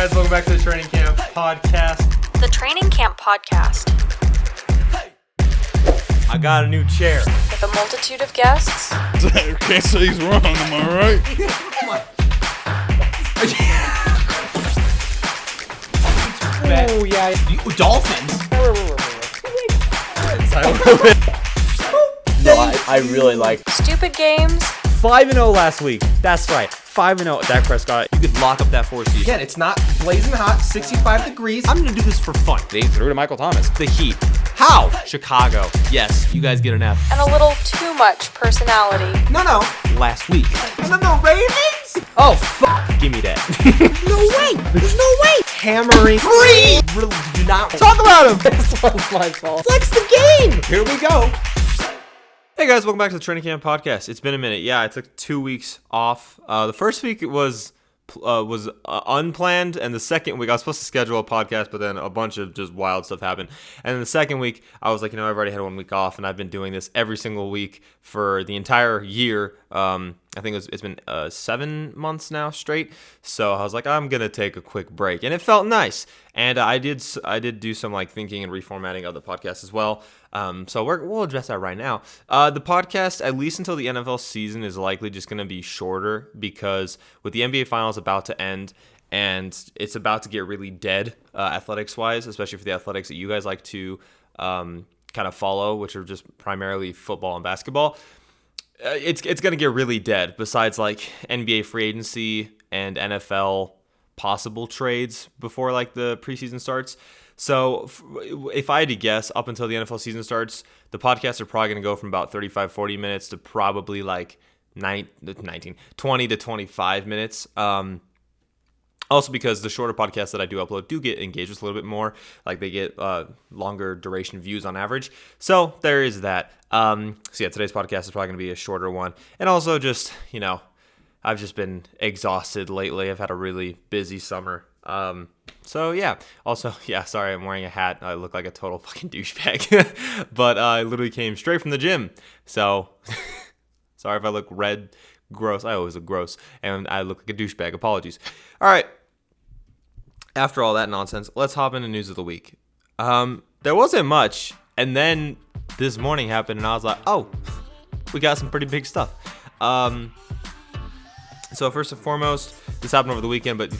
guys, welcome back to the Training Camp Podcast. The Training Camp Podcast. I got a new chair. With a multitude of guests. Can't say he's wrong, am I right? Oh, yeah. Dolphins. No, I really like. Stupid games. 5-0 last week. That's right. 5-0. Dak Prescott. You could lock up that 4 seed. Again, it's not blazing hot, 65 degrees. I'm going to do this for fun. They threw to Michael Thomas. The Heat. How? Chicago. Yes, you guys get an F. And a little too much personality. No. Last week. No, Ravens? Oh, fuck. Give me that. No way. There's no way. Hammering. Free. Really do not talk about him. This one's my fault. Flex the game. Here we go. Hey guys, welcome back to the Training Camp Podcast. It's been a minute. Yeah, I took 2 weeks off. The first week it was unplanned, and the second week I was supposed to schedule a podcast, but then a bunch of just wild stuff happened. And then the second week I was like, I've already had 1 week off, and I've been doing this every single week for the entire year. I think it's been 7 months now straight. So I was like, I'm gonna take a quick break, and it felt nice. And I did do some like thinking and reformatting of the podcast as well. So we'll address that right now. The podcast, at least until the NFL season, is likely just going to be shorter because with the NBA Finals about to end and it's about to get really dead athletics-wise, especially for the athletics that you guys like to kind of follow, which are just primarily football and basketball. It's going to get really dead besides like NBA free agency and NFL possible trades before like the preseason starts. So if I had to guess, up until the NFL season starts, the podcasts are probably going to go from about 35, 40 minutes to probably like 20 to 25 minutes. Also because the shorter podcasts that I do upload do get engaged with a little bit more. Like they get longer duration views on average. So there is that. So yeah, today's podcast is probably going to be a shorter one. And also just, I've just been exhausted lately. I've had a really busy summer. So yeah, also, yeah, sorry, I'm wearing a hat. I look like a total fucking douchebag, but I literally came straight from the gym. So sorry if I look red, gross. I always look gross, and I look like a douchebag. Apologies. All right. After all that nonsense, let's hop into news of the week. There wasn't much. And then this morning happened and I was like, oh, we got some pretty big stuff. So first and foremost, this happened over the weekend, but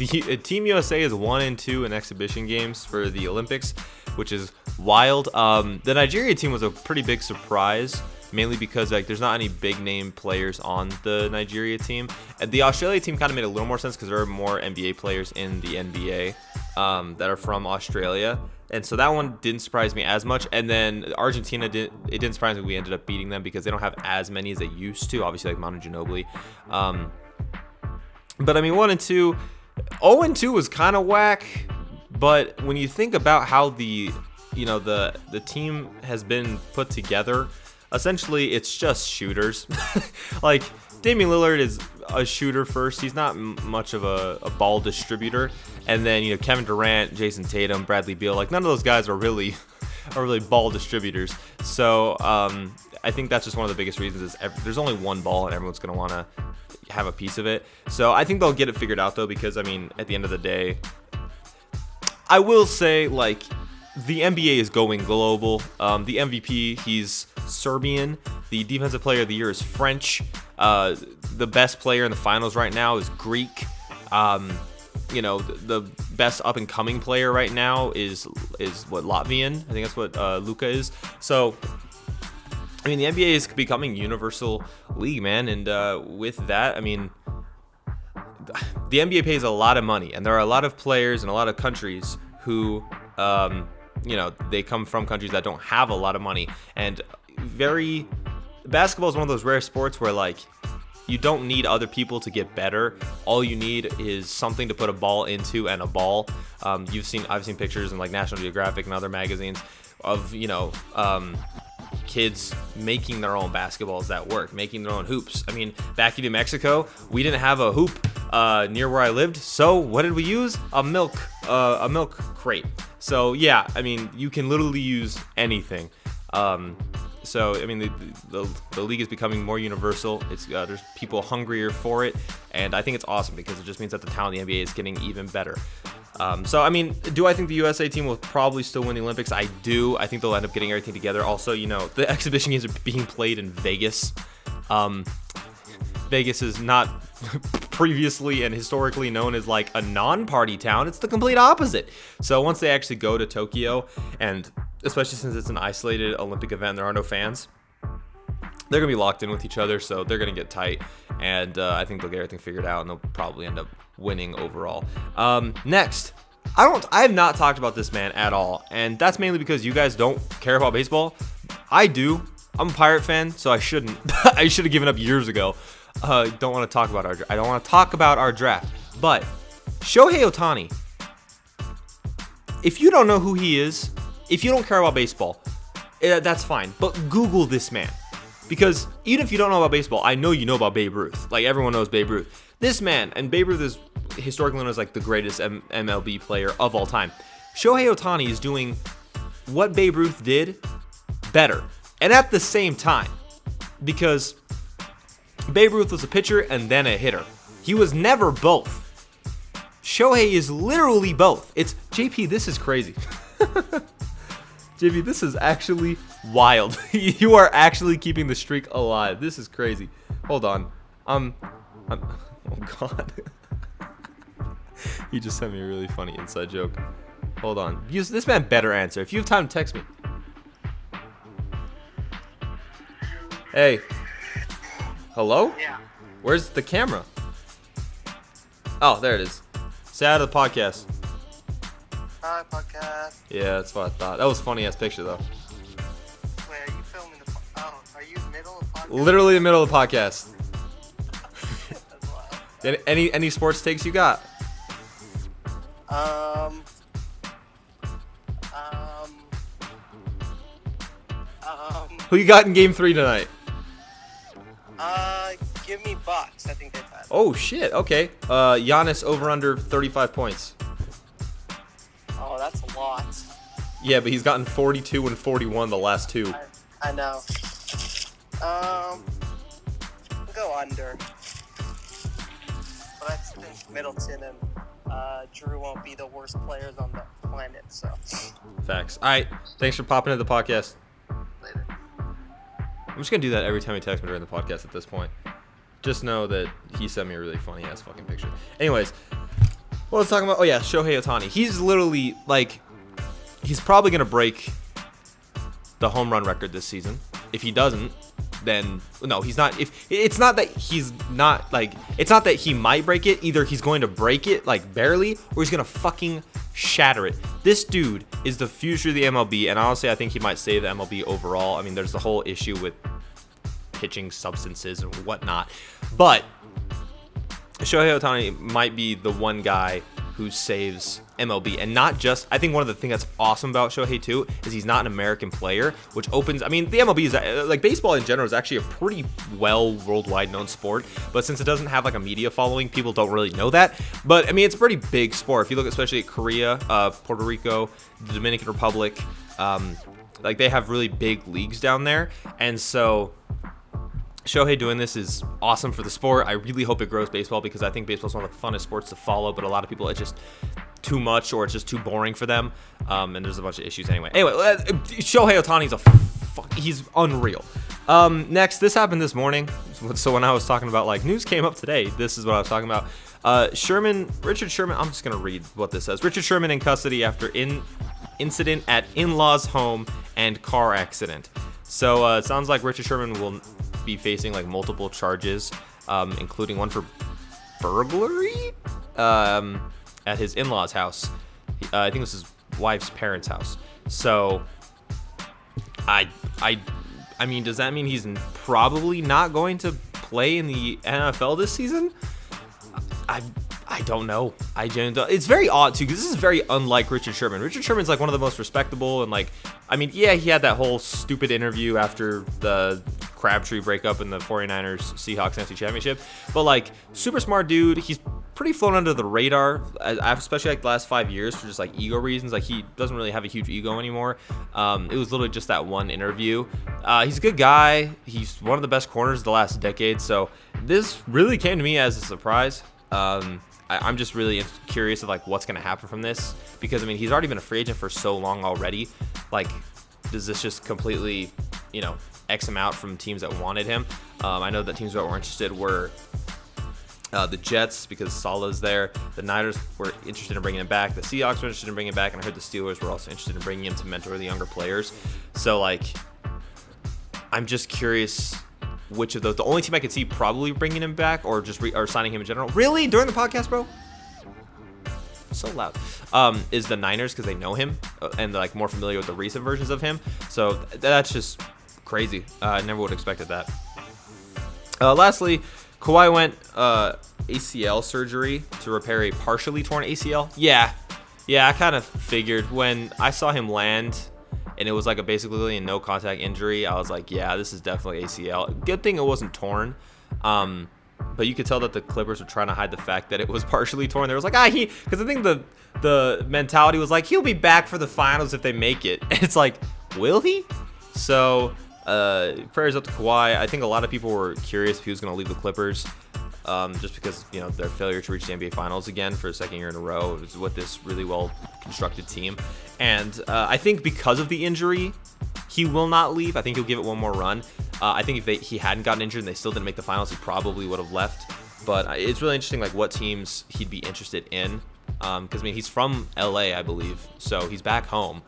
Team USA is 1-2 in exhibition games for the Olympics, which is wild. The Nigeria team was a pretty big surprise, mainly because like there's not any big name players on the Nigeria team. And the Australia team kind of made a little more sense because there are more NBA players in the NBA that are from Australia. And so that one didn't surprise me as much. And then Argentina didn't surprise me. We ended up beating them because they don't have as many as they used to. Obviously, like Manu Ginobili. But I mean, 1-2, 0-2 was kind of whack. But when you think about how the team has been put together, essentially it's just shooters. Like Damian Lillard is a shooter first. He's not much of a ball distributor. And then Kevin Durant, Jason Tatum, Bradley Beal, like none of those guys are really ball distributors. So I think that's just one of the biggest reasons is there's only one ball and everyone's going to want to have a piece of it. So I think they'll get it figured out though, because I mean, at the end of the day, I will say like the NBA is going global. The MVP, he's Serbian. The defensive player of the year is French. The best player in the finals right now is Greek. The best up and coming player right now is what, Latvian? I think that's what Luka is. So I mean, the NBA is becoming universal league, man. And with that, I mean, the NBA pays a lot of money. And there are a lot of players in a lot of countries who, they come from countries that don't have a lot of money. And basketball is one of those rare sports where, like, you don't need other people to get better. All you need is something to put a ball into and a ball. I've seen pictures in, like, National Geographic and other magazines of, kids making their own basketballs that work, making their own hoops. I mean, back in New Mexico, we didn't have a hoop near where I lived, so what did we use? A milk crate. So yeah, I mean, you can literally use anything. So I mean, the league is becoming more universal. It's there's people hungrier for it, and I think it's awesome because it just means that the talent in the NBA is getting even better. So, I mean, do I think the USA team will probably still win the Olympics? I do. I think they'll end up getting everything together. Also, the exhibition games are being played in Vegas. Vegas is not previously and historically known as like a non-party town. It's the complete opposite. So once they actually go to Tokyo, and especially since it's an isolated Olympic event, there are no fans, they're going to be locked in with each other, so they're going to get tight, and I think they'll get everything figured out, and they'll probably end up winning overall. Next, I have not talked about this man at all, and that's mainly because you guys don't care about baseball. I do. I'm a Pirate fan, so I shouldn't. I should have given up years ago. Don't want to talk about I don't want to talk about our draft, but Shohei Ohtani, if you don't know who he is, if you don't care about baseball, that's fine, but Google this man. Because even if you don't know about baseball, I know you know about Babe Ruth. Like, everyone knows Babe Ruth. This man, and Babe Ruth is historically known as like the greatest MLB player of all time. Shohei Ohtani is doing what Babe Ruth did better, and at the same time, because Babe Ruth was a pitcher and then a hitter. He was never both. Shohei is literally both. It's JP, this is crazy. JP, this is actually wild. You are actually keeping the streak alive. This is crazy. Hold on. Oh God. He just sent me a really funny inside joke. Hold on. This man better answer. If you have time, text me. Hey. Hello? Yeah. Where's the camera? Oh, there it is. Say hi to the podcast. Hi, podcast. Yeah, that's what I thought. That was a funny ass picture though. Wait, are you filming the are you middle of podcast? Literally the middle of the podcast. That's wild. Any sports takes you got? Who you got in game 3 tonight? Give me Bucks. I think they've had. Oh shit, okay. Giannis over under 35 points. Oh, that's a lot. Yeah, but he's gotten 42 and 41 the last two. I know. We'll go under. But I think Middleton and Drew won't be the worst players on the planet, so. Facts. Alright, thanks for popping into the podcast. Later. I'm just gonna do that every time he texts me during the podcast at this point. Just know that he sent me a really funny ass fucking picture. Anyways, what was I talking about? Oh yeah, Shohei Ohtani. He's literally like, he's probably gonna break the home run record this season. If he doesn't, then no, he's not. If it's not that he's not like, it's not that he might break it. Either he's going to break it like barely, or he's gonna fucking shatter it. This dude is the future of the MLB, and honestly, I think he might save the MLB overall. I mean, there's the whole issue with pitching substances and whatnot, but Shohei Ohtani might be the one guy who saves MLB. And not just, I think one of the things that's awesome about Shohei too is he's not an American player, which opens, I mean, the MLB is like, baseball in general is actually a pretty well worldwide known sport, but since it doesn't have like a media following, people don't really know that. But I mean, it's a pretty big sport. If you look especially at Korea, Puerto Rico, the Dominican Republic, like they have really big leagues down there. And so Shohei doing this is awesome for the sport. I really hope it grows baseball, because I think baseball is one of the funnest sports to follow, but a lot of people, it's just too much or it's just too boring for them. And there's a bunch of issues anyway. Anyway, Shohei Ohtani's he's unreal. Next, this happened this morning. So when I was talking about like news came up today, this is what I was talking about. Richard Sherman, I'm just going to read what this says. Richard Sherman in custody after incident at in-laws home and car accident. So it sounds like Richard Sherman will be facing like multiple charges, including one for burglary at his in-laws house. I think it was his wife's parents' house. So I mean, does that mean he's probably not going to play in the NFL this season? I don't know. It's very odd too, because this is very unlike Richard Sherman. Richard Sherman's like one of the most respectable, and like, I mean, yeah, he had that whole stupid interview after the Crabtree breakup in the 49ers Seahawks NFC Championship, but like, super smart dude. He's pretty flown under the radar, especially like the last 5 years, for just like ego reasons. Like, he doesn't really have a huge ego anymore. It was literally just that one interview. He's a good guy. He's one of the best corners of the last decade. So this really came to me as a surprise. I'm just really curious of like what's going to happen from this, because I mean, he's already been a free agent for so long already. Like, does this just completely, X him out from teams that wanted him? I know that teams that were interested were the Jets, because Salah's there. The Niners were interested in bringing him back. The Seahawks were interested in bringing him back, and I heard the Steelers were also interested in bringing him to mentor the younger players. So like, I'm just curious which of those. The only team I could see probably bringing him back or just or signing him in general. Really? During the podcast, bro? So loud. Is the Niners, because they know him and they're like more familiar with the recent versions of him. So that's just crazy. I never would have expected that. Lastly, Kawhi went ACL surgery to repair a partially torn ACL. Yeah, I kind of figured when I saw him land and it was like basically a no contact injury. I was like, yeah, this is definitely ACL. Good thing it wasn't torn. But you could tell that the Clippers were trying to hide the fact that it was partially torn. There was like, because I think the mentality was like, he'll be back for the finals if they make it. And it's like, will he? So prayers up to Kawhi. I think a lot of people were curious if he was going to leave the Clippers, just because their failure to reach the NBA Finals again for a second year in a row is with this really well constructed team. And I think because of the injury, he will not leave. I think he'll give it one more run. I think if he hadn't gotten injured and they still didn't make the finals, he probably would have left. But it's really interesting, like what teams he'd be interested in. Because I mean, he's from LA, I believe, so he's back home.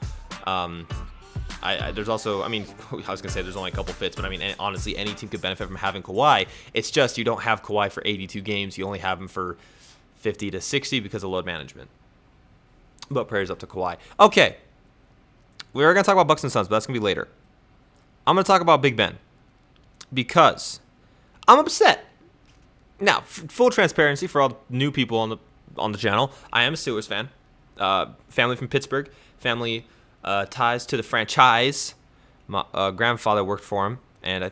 There's also, I was gonna say there's only a couple fits, but I mean, honestly, any team could benefit from having Kawhi. It's just you don't have Kawhi for 82 games. You only have him for 50 to 60 because of load management. But prayers up to Kawhi. Okay, we are gonna talk about Bucks and Suns, but that's gonna be later. I'm gonna talk about Big Ben because I'm upset. Now, full transparency for all the new people on the channel, I am a Steelers fan. Family from Pittsburgh. Family ties to the franchise. My grandfather worked for him, and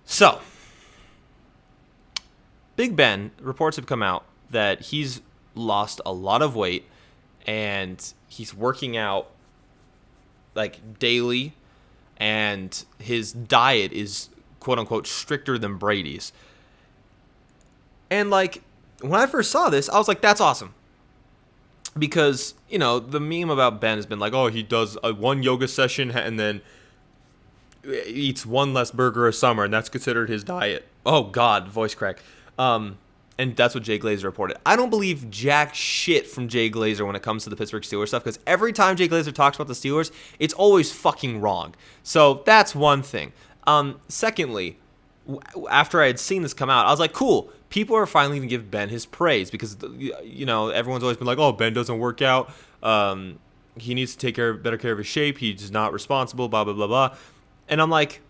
so Big Ben, reports have come out that he's lost a lot of weight and he's working out like daily, and his diet is quote unquote stricter than Brady's. And like, when I first saw this, I was like, that's awesome. Because, the meme about Ben has been like, oh, he does one yoga session and then eats one less burger a summer, and that's considered his diet. Oh, God, voice crack. And that's what Jay Glazer reported. I don't believe jack shit from Jay Glazer when it comes to the Pittsburgh Steelers stuff, because every time Jay Glazer talks about the Steelers, it's always fucking wrong. So that's one thing. Secondly, after I had seen this come out, I was like, cool. People are finally going to give Ben his praise because, everyone's always been like, oh, Ben doesn't work out. He needs to take better care of his shape. He's not responsible, blah, blah, blah, blah. And I'm like,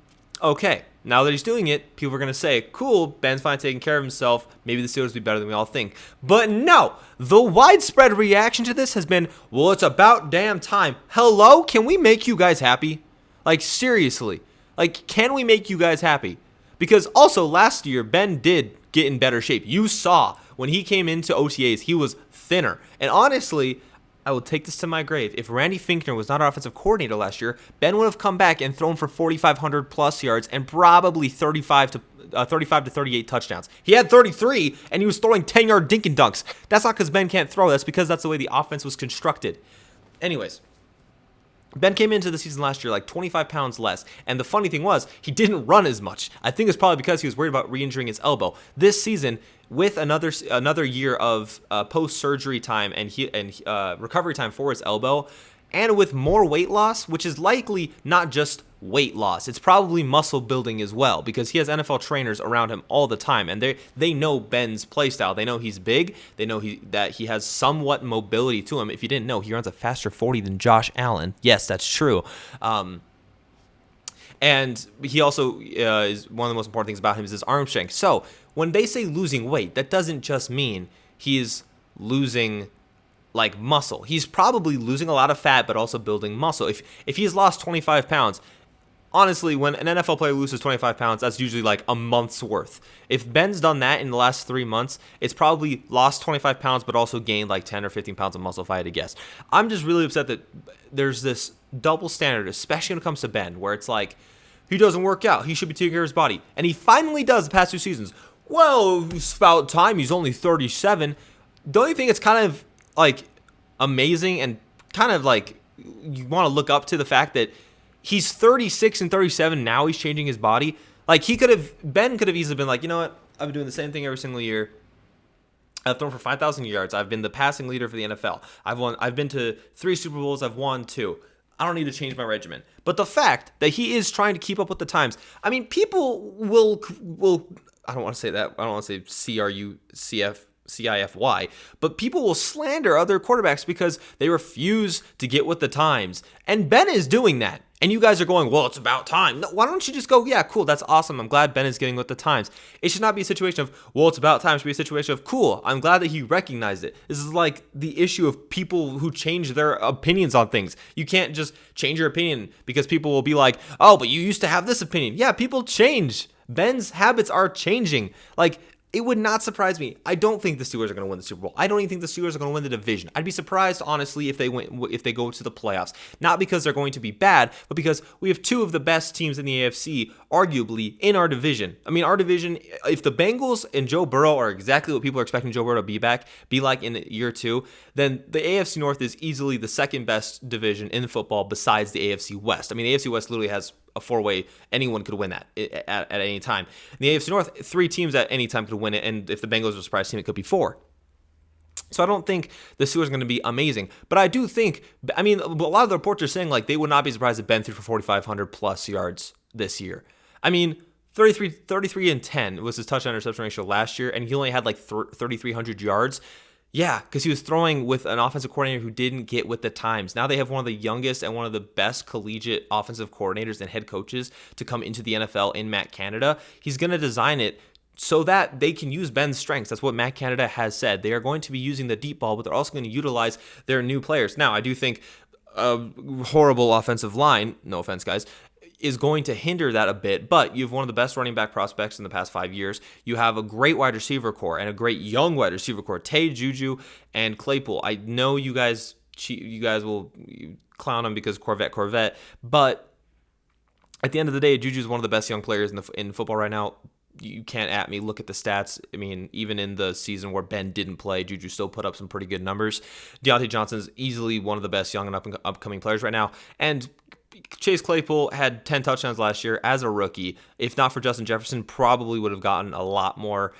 okay, now that he's doing it, people are going to say, cool, Ben's finally taking care of himself. Maybe the Steelers will be better than we all think. But no, the widespread reaction to this has been, well, it's about damn time. Hello? Can we make you guys happy? Like, seriously. Like, can we make you guys happy? Because also last year, Ben did get in better shape. You saw when he came into OTAs, he was thinner. And honestly, I will take this to my grave. If Randy Finkner was not our offensive coordinator last year, Ben would have come back and thrown for 4,500 plus yards and probably 35 to 38 touchdowns. He had 33, and he was throwing 10-yard dink and dunks. That's not because Ben can't throw. That's because that's the way the offense was constructed. Anyways, Ben came into the season last year like 25 pounds less, and the funny thing was he didn't run as much. I think it's probably because he was worried about re-injuring his elbow. This season, with another year of post-surgery time and recovery time for his elbow, and with more weight loss, which is likely not just weight loss, it's probably muscle building as well, because he has NFL trainers around him all the time, and they know Ben's play style. They know he's big. They know that he has somewhat mobility to him. If you didn't know, he runs a faster 40 than Josh Allen. Yes, that's true. And he also is one of the most important things about him is his arm strength. So when they say losing weight, that doesn't just mean he's losing like muscle. He's probably losing a lot of fat, but also building muscle. If he's lost 25 pounds, honestly, when an NFL player loses 25 pounds, that's usually like a month's worth. If Ben's done that in the last 3 months, it's probably lost 25 pounds, but also gained like 10 or 15 pounds of muscle, if I had to guess. I'm just really upset that there's this double standard, especially when it comes to Ben, where it's like, he doesn't work out. He should be taking care of his body. And he finally does the past 2 seasons. well, it's about time, he's only 37. Don't you think it's kind of like amazing and kind of like you want to look up to the fact that he's 36 and 37 now, he's changing his body? Like Ben could have easily been like, you know what, I've been doing the same thing every single year. I've thrown for 5,000 yards. I've been the passing leader for the NFL. I've been to 3 Super Bowls. I've won 2. I don't need to change my regimen. But the fact that he is trying to keep up with the times, I mean, people will. I don't want to say that. I don't want to say CIFY, but people will slander other quarterbacks because they refuse to get with the times. And Ben is doing that. And you guys are going, well, it's about time. No, why don't you just go, yeah, cool, that's awesome. I'm glad Ben is getting with the times. It should not be a situation of, well, it's about time. It should be a situation of, cool, I'm glad that he recognized it. This is like the issue of people who change their opinions on things. You can't just change your opinion because people will be like, oh, but you used to have this opinion. Yeah, people change. Ben's habits are changing. Like, it would not surprise me. I don't think the Steelers are going to win the Super Bowl. I don't even think the Steelers are going to win the division. I'd be surprised, honestly, if they go to the playoffs. Not because they're going to be bad, but because we have 2 of the best teams in the AFC, arguably, in our division. I mean, our division, if the Bengals and Joe Burrow are exactly what people are expecting Joe Burrow to be like in year 2, then the AFC North is easily the second best division in football besides the AFC West. I mean, the AFC West literally has a 4-way. Anyone could win that at any time. In the AFC North, 3 teams at any time could win it, and if the Bengals are a surprise team, it could be 4. So I don't think the Steelers are going to be amazing, but I do think, I mean, a lot of the reports are saying like they would not be surprised if Ben threw for 4,500 plus yards this year. I mean, 33 and 10 was his touchdown interception ratio last year, and he only had like 3,300 yards. Yeah, because he was throwing with an offensive coordinator who didn't get with the times. Now they have one of the youngest and one of the best collegiate offensive coordinators and head coaches to come into the NFL in Matt Canada. He's going to design it so that they can use Ben's strengths. That's what Matt Canada has said. They are going to be using the deep ball, but they're also going to utilize their new players. Now, I do think a horrible offensive line, no offense, guys, is going to hinder that a bit, but you have one of the best running back prospects in the past 5 years. You have a great wide receiver core and a great young wide receiver core, Tay, Juju, and Claypool. I know you guys will clown him because Corvette, but at the end of the day, Juju is one of the best young players in football right now. You can't at me. Look at the stats. I mean, even in the season where Ben didn't play, Juju still put up some pretty good numbers. Deontay Johnson's easily one of the best young and upcoming players right now, and Chase Claypool had 10 touchdowns last year as a rookie. If not for Justin Jefferson, probably would have gotten a lot more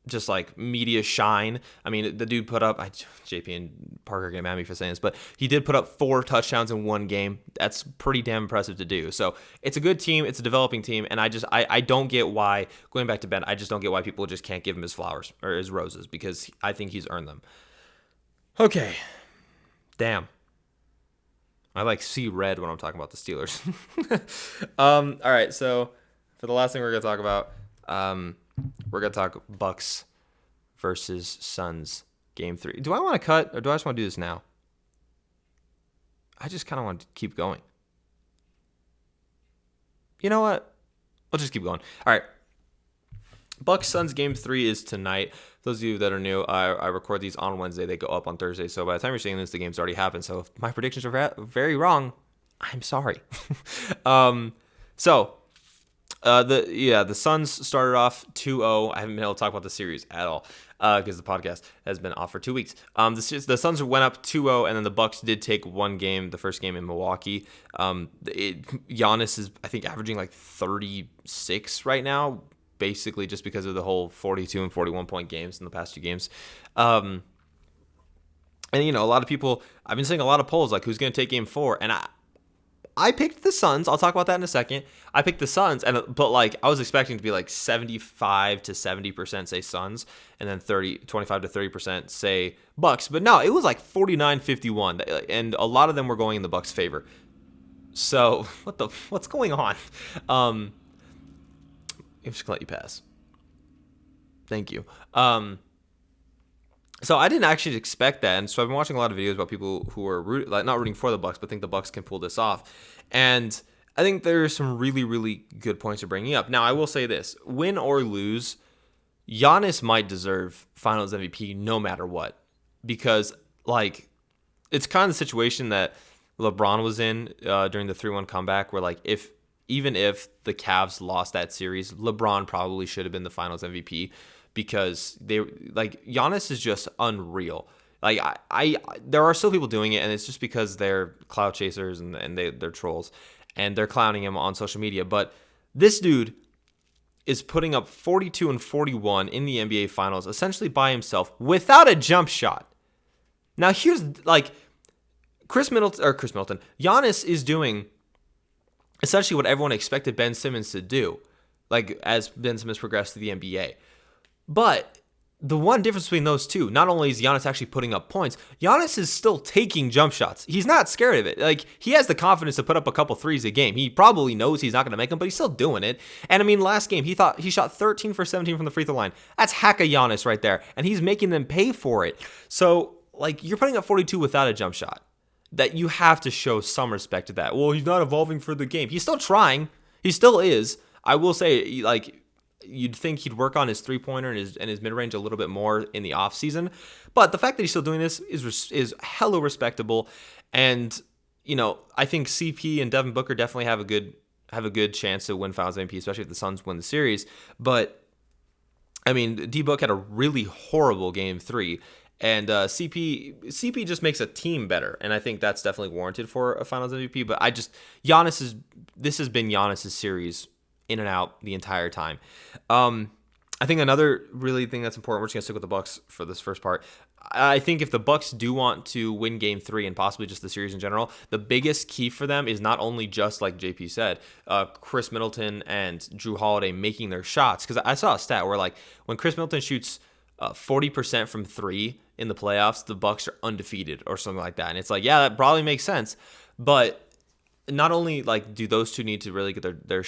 just like media shine. I mean, the dude put up, JP and Parker get mad at me for saying this, but he did put up 4 touchdowns in 1 game. That's pretty damn impressive to do. So it's a good team. It's a developing team. And I don't get why, going back to Ben, I just don't get why people just can't give him his flowers or his roses, because I think he's earned them. Okay. Damn. I like see red when I'm talking about the Steelers. All right, so for the last thing we're going to talk about, we're going to talk Bucks versus Suns game 3. Do I want to cut, or do I just want to do this now? I just kind of want to keep going. You know what? We'll just keep going. All right. Bucks Suns game 3 is tonight. Those of you that are new, I record these on Wednesday. They go up on Thursday. So by the time you're seeing this, the game's already happened. So if my predictions are very wrong, I'm sorry. The Suns started off 2-0. I haven't been able to talk about the series at all because the podcast has been off for 2 weeks. The Suns went up 2-0, and then the Bucks did take one game, the first game in Milwaukee. Giannis is, I think, averaging like 36 right now, basically just because of the whole 42 and 41 point games in the past 2 games. And, you know, a lot of people, I've been seeing a lot of polls like who's going to take game 4. And I picked the Suns. I'll talk about that in a second. I picked the Suns, but like I was expecting to be like 75 to 70% say Suns, and then 25 to 30% say Bucks. But no, it was like 49-51, and a lot of them were going in the Bucks' favor. So what's going on? I'm just gonna let you pass. Thank you. So I didn't actually expect that, and so I've been watching a lot of videos about people who are not rooting for the Bucks, but think the Bucks can pull this off. And I think there are some really, really good points to bringing up. Now, I will say this: win or lose, Giannis might deserve Finals MVP no matter what, because like it's kind of the situation that LeBron was in during the 3-1 comeback, where like if even if the Cavs lost that series, LeBron probably should have been the Finals MVP because Giannis is just unreal. Like I there are still people doing it, and it's just because they're clout chasers and they're trolls, and they're clowning him on social media. But this dude is putting up 42 and 41 in the NBA Finals, essentially by himself, without a jump shot. Now here's Chris Middleton, Giannis is doing essentially what everyone expected Ben Simmons to do, like as Ben Simmons progressed through the NBA. But the one difference between those two, not only is Giannis actually putting up points, Giannis is still taking jump shots. He's not scared of it. Like, he has the confidence to put up a couple threes a game. He probably knows he's not going to make them, but he's still doing it. And I mean, last game, he shot 13 for 17 from the free throw line. That's hack a Giannis right there. And he's making them pay for it. So, like, you're putting up 42 without a jump shot. That you have to show some respect to that. Well, he's not evolving for the game. He's still trying. He still is. I will say, like, you'd think he'd work on his three-pointer and his mid-range a little bit more in the offseason. But the fact that he's still doing this is hella respectable. And, you know, I think CP and Devin Booker definitely have a good chance to win Finals MVP, especially if the Suns win the series. But, I mean, D-Book had a really horrible Game 3. And CP just makes a team better. And I think that's definitely warranted for a Finals MVP. But this has been Giannis' series in and out the entire time. I think another really thing that's important, we're just going to stick with the Bucks for this first part. I think if the Bucks do want to win Game 3 and possibly just the series in general, the biggest key for them is not only just, like JP said, Chris Middleton and Drew Holiday making their shots. Because I saw a stat where, like, when Chris Middleton shoots 40% from 3 in the playoffs, the Bucks are undefeated or something like that. And it's like, yeah, that probably makes sense. But not only like do those two need to really get hit their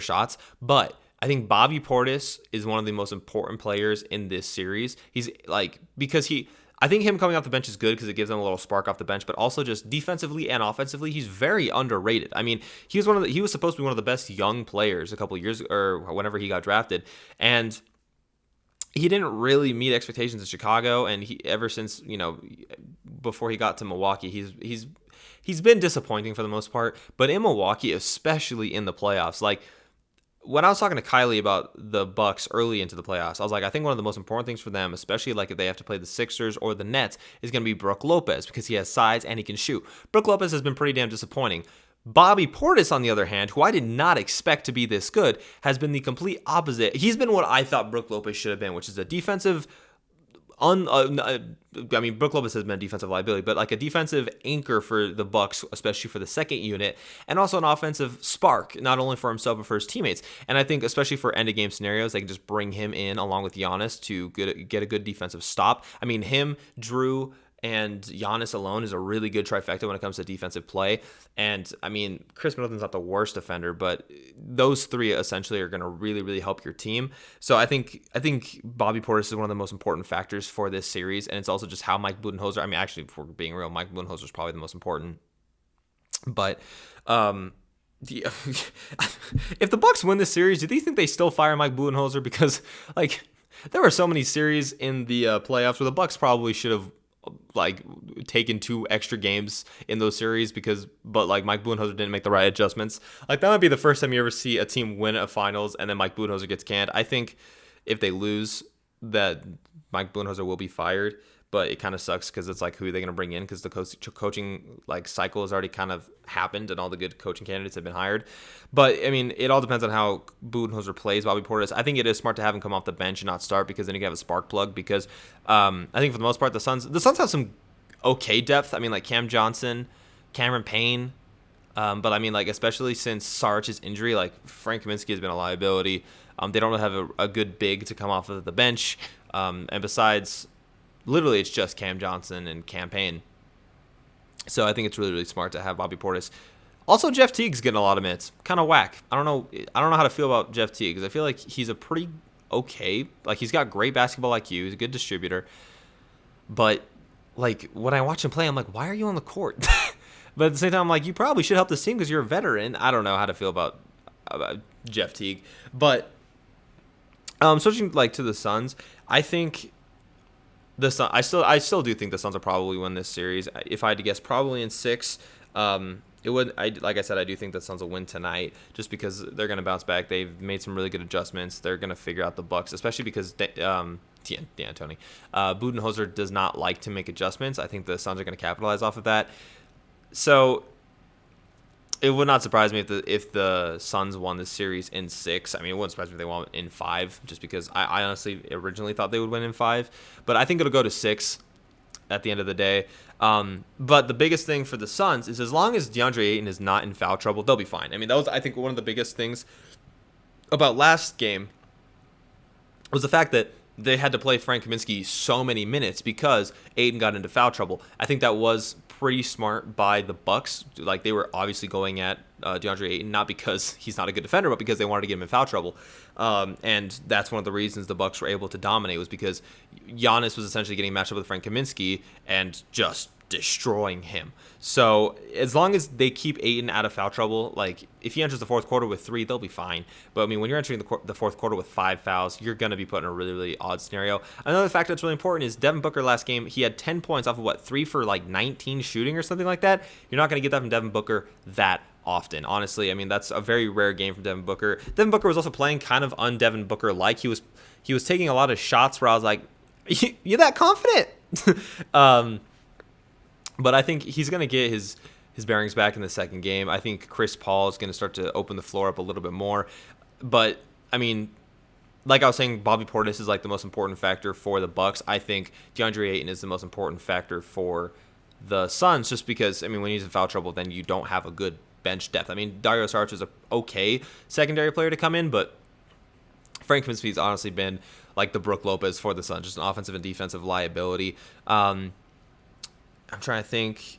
shots, but I think Bobby Portis is one of the most important players in this series. He's like, I think him coming off the bench is good because it gives them a little spark off the bench, but also just defensively and offensively, he's very underrated. I mean, he was supposed to be one of the best young players a couple of years or whenever he got drafted, and he didn't really meet expectations in Chicago, and ever since, you know, before he got to Milwaukee, he's been disappointing for the most part. But in Milwaukee, especially in the playoffs, like when I was talking to Kylie about the Bucks early into the playoffs, I was like, I think one of the most important things for them, especially like if they have to play the Sixers or the Nets, is going to be Brook Lopez because he has size and he can shoot. Brook Lopez has been pretty damn disappointing. Bobby Portis, on the other hand, who I did not expect to be this good, has been the complete opposite. He's been what I thought Brook Lopez should have been, which is a defensive Brook Lopez has been a defensive liability, but like a defensive anchor for the Bucks, especially for the second unit, and also an offensive spark, not only for himself but for his teammates. And I think especially for end of game scenarios, they can just bring him in along with Giannis to get a good defensive stop. I mean, him, Drew, and Giannis alone is a really good trifecta when it comes to defensive play. And I mean, Chris Middleton's not the worst defender, but those three essentially are going to really, really help your team. So I think Bobby Portis is one of the most important factors for this series. And it's also just how Mike Budenholzer, I mean, actually, if we're being real, Mike Budenholzer is probably the most important. But if the Bucks win this series, do you think they still fire Mike Budenholzer? Because like there were so many series in the playoffs where the Bucks probably should have like taken 2 extra games in those series but Mike Budenholzer didn't make the right adjustments. Like that might be the first time you ever see a team win a finals and then Mike Budenholzer gets canned. I think if they lose, that Mike Budenholzer will be fired, but it kind of sucks because it's like, who are they going to bring in? Because the coaching like cycle has already kind of happened and all the good coaching candidates have been hired. But I mean, it all depends on how Budenholzer plays Bobby Portis. I think it is smart to have him come off the bench and not start because then you can have a spark plug. Because I think for the most part, the Suns have some okay depth. I mean, like Cam Johnson, Cameron Payne. But I mean, like especially since Saric's injury, like Frank Kaminsky has been a liability. They don't have a good big to come off of the bench. And besides, literally, it's just Cam Johnson and Cam Payne. So I think it's really, really smart to have Bobby Portis. Also, Jeff Teague's getting a lot of minutes. Kind of whack. I don't know how to feel about Jeff Teague because I feel like he's a pretty okay. Like he's got great basketball IQ. He's a good distributor. But like when I watch him play, I'm like, why are you on the court? But at the same time, I'm like, you probably should help this team because you're a veteran. I don't know how to feel about Jeff Teague. But switching like to the Suns, I think. I still do think the Suns will probably win this series. If I had to guess, probably in 6. it would. Like I said, I do think the Suns will win tonight, just because they're going to bounce back. They've made some really good adjustments. They're going to figure out the Bucks, especially because D'Antoni, Budenholzer does not like to make adjustments. I think the Suns are going to capitalize off of that. So it would not surprise me if the Suns won this series in 6. I mean, it wouldn't surprise me if they won in 5, just because I honestly originally thought they would win in 5. But I think it'll go to 6 at the end of the day. But the biggest thing for the Suns is, as long as DeAndre Ayton is not in foul trouble, they'll be fine. I mean, that was, I think, one of the biggest things about last game was the fact that they had to play Frank Kaminsky so many minutes because Ayton got into foul trouble. I think that was pretty smart by the Bucks. Like, they were obviously going at DeAndre Ayton, not because he's not a good defender, but because they wanted to get him in foul trouble. And that's one of the reasons the Bucks were able to dominate, was because Giannis was essentially getting matched up with Frank Kaminsky and just destroying him. So as long as they keep Ayton out of foul trouble, like, if he enters the fourth quarter with 3, they'll be fine. But I mean, when you're entering the fourth quarter with 5 fouls, you're going to be put in a really, really odd scenario. Another fact that's really important is Devin Booker last game, he had 10 points off of 3 for like 19 shooting or something like that. You're not going to get that from Devin Booker that often. Honestly, I mean, that's a very rare game from Devin Booker. Devin Booker was also playing kind of un-Devin Booker-like. He was taking a lot of shots where I was like, you that confident? But I think he's going to get his bearings back in the second game. I think Chris Paul is going to start to open the floor up a little bit more. But, I mean, like I was saying, Bobby Portis is like the most important factor for the Bucks. I think DeAndre Ayton is the most important factor for the Suns, just because, I mean, when he's in foul trouble, then you don't have a good bench depth. I mean, Dario Saric is a okay secondary player to come in, but Frank Kaminsky's honestly been like the Brook Lopez for the Suns, just an offensive and defensive liability. I'm trying to think.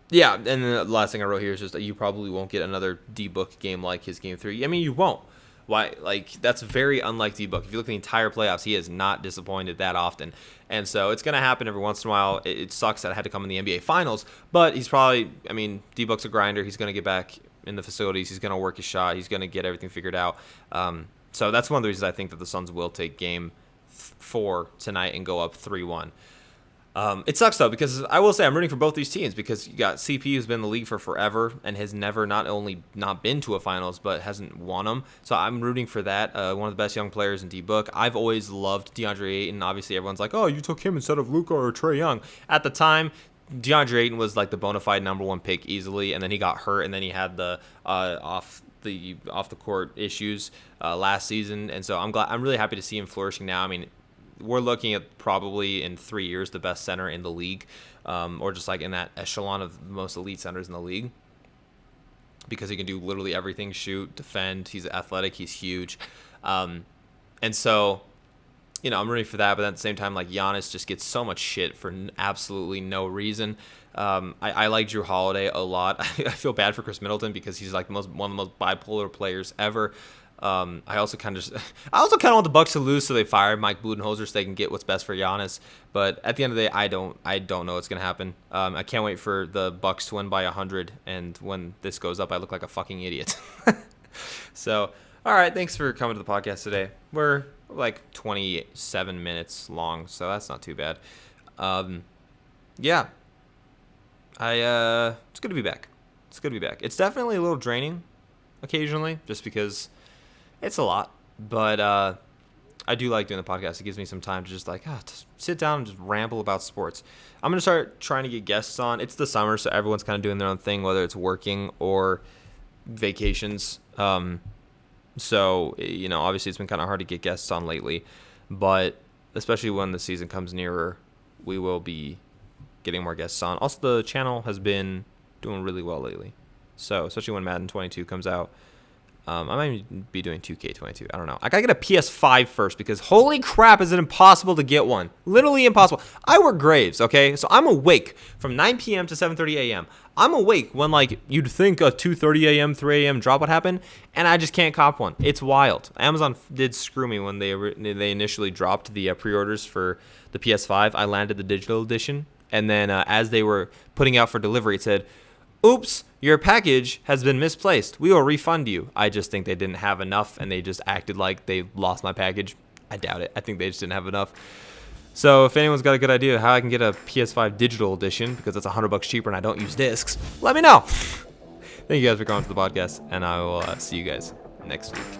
Yeah, and then the last thing I wrote here is just that you probably won't get another D-Book game like his game 3. I mean, you won't. Why? Like, that's very unlike D-Book. If you look at the entire playoffs, he has not disappointed that often. And so it's going to happen every once in a while. It sucks that it had to come in the NBA Finals, but he's probably, I mean, D-Book's a grinder. He's going to get back in the facilities. He's going to work his shot. He's going to get everything figured out. So that's one of the reasons I think that the Suns will take game 4 tonight and go up 3-1. It sucks, though, because I will say I'm rooting for both these teams, because you got CP, who's been in the league for forever and has never not only not been to a finals, but hasn't won them. So I'm rooting for that. One of the best young players in D-Book. I've always loved DeAndre Ayton. Obviously, everyone's like, oh, you took him instead of Luka or Trae Young. At the time, DeAndre Ayton was like the bona fide number 1 pick easily, and then he got hurt, and then he had the off the court issues last season. And so I'm really happy to see him flourishing now. I mean, we're looking at probably in 3 years the best center in the league, or just like in that echelon of the most elite centers in the league, because he can do literally everything: shoot, defend. He's athletic. He's huge. And so, you know, I'm rooting for that. But at the same time, like, Giannis just gets so much shit for absolutely no reason. I like Drew Holiday a lot. I feel bad for Chris Middleton, because he's like one of the most bipolar players ever. I also kind of want the Bucks to lose, so they fire Mike Budenholzer so they can get what's best for Giannis. But at the end of the day, I don't know what's gonna happen. I can't wait for the Bucks to win by 100, and when this goes up, I look like a fucking idiot. So, all right, thanks for coming to the podcast today. We're like 27 minutes long, so that's not too bad. Yeah, it's good to be back. It's definitely a little draining occasionally, just because it's a lot, but I do like doing the podcast. It gives me some time to just just sit down and just ramble about sports. I'm going to start trying to get guests on. It's the summer, so everyone's kind of doing their own thing, whether it's working or vacations. So, you know, obviously it's been kind of hard to get guests on lately, but especially when the season comes nearer, we will be getting more guests on. Also, the channel has been doing really well lately. So, especially when Madden 22 comes out. I might even be doing 2K22. I don't know. I gotta get a PS5 first, because holy crap, is it impossible to get one. Literally impossible. I work Graves, okay? So I'm awake from 9 p.m. to 7:30 a.m. I'm awake when, like, you'd think a 2:30 a.m., 3 a.m. drop would happen, and I just can't cop one. It's wild. Amazon did screw me when they initially dropped the pre-orders for the PS5. I landed the digital edition, and then as they were putting out for delivery, it said, oops, your package has been misplaced. We will refund you. I just think they didn't have enough, and they just acted like they lost my package. I doubt it. I think they just didn't have enough. So if anyone's got a good idea how I can get a PS5 digital edition, because it's $100 cheaper and I don't use discs, let me know. Thank you guys for coming to the podcast, and I will see you guys next week.